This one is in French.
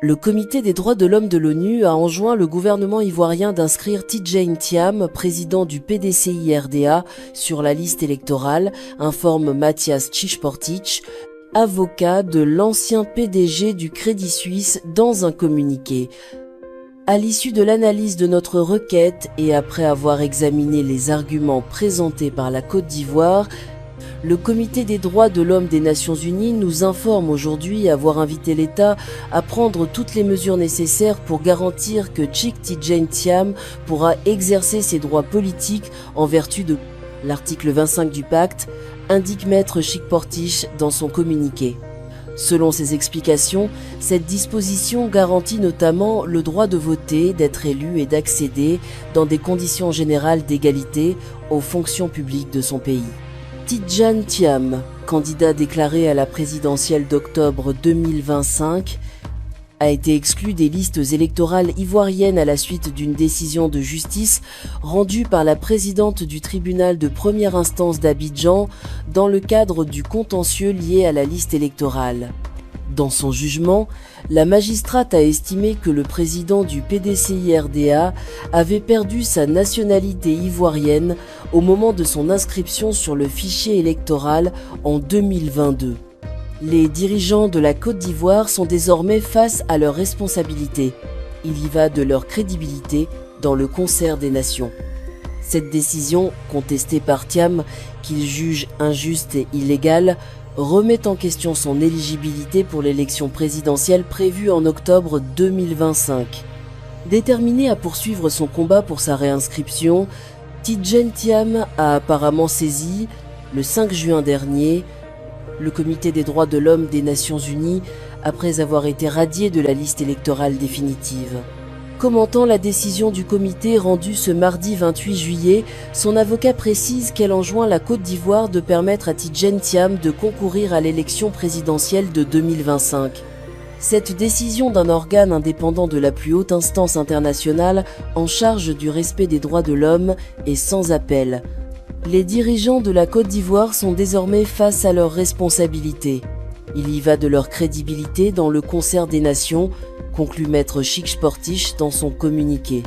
Le Comité des droits de l'homme de l'ONU a enjoint le gouvernement ivoirien d'inscrire Tidjane Thiam, président du PDCI-RDA, sur la liste électorale, informe Mathias Chichportich, avocat de l'ancien PDG du Crédit Suisse, dans un communiqué. À l'issue de l'analyse de notre requête et après avoir examiné les arguments présentés par la Côte d'Ivoire, le Comité des droits de l'homme des Nations Unies nous informe aujourd'hui avoir invité l'État à prendre toutes les mesures nécessaires pour garantir que Chik Tidjane Thiam pourra exercer ses droits politiques en vertu de l'article 25 du pacte, indique Maître Chichportich dans son communiqué. Selon ses explications, cette disposition garantit notamment le droit de voter, d'être élu et d'accéder, dans des conditions générales d'égalité, aux fonctions publiques de son pays. Tidjane Thiam, candidat déclaré à la présidentielle d'octobre 2025, a été exclu des listes électorales ivoiriennes à la suite d'une décision de justice rendue par la présidente du tribunal de première instance d'Abidjan dans le cadre du contentieux lié à la liste électorale. Dans son jugement, la magistrate a estimé que le président du PDCI-RDA avait perdu sa nationalité ivoirienne au moment de son inscription sur le fichier électoral en 2022. Les dirigeants de la Côte d'Ivoire sont désormais face à leurs responsabilités. Il y va de leur crédibilité dans le concert des nations. Cette décision, contestée par Thiam, qu'il juge injuste et illégale, remet en question son éligibilité pour l'élection présidentielle prévue en octobre 2025. Déterminé à poursuivre son combat pour sa réinscription, Tidjane Thiam a apparemment saisi, le 5 juin dernier, le Comité des droits de l'homme des Nations Unies après avoir été radié de la liste électorale définitive. Commentant la décision du comité rendue ce mardi 28 juillet, son avocat précise qu'elle enjoint la Côte d'Ivoire de permettre à Tidjane Thiam de concourir à l'élection présidentielle de 2025. Cette décision d'un organe indépendant de la plus haute instance internationale en charge du respect des droits de l'homme est sans appel. Les dirigeants de la Côte d'Ivoire sont désormais face à leurs responsabilités. Il y va de leur crédibilité dans le concert des nations, conclut Maître Chichportich dans son communiqué.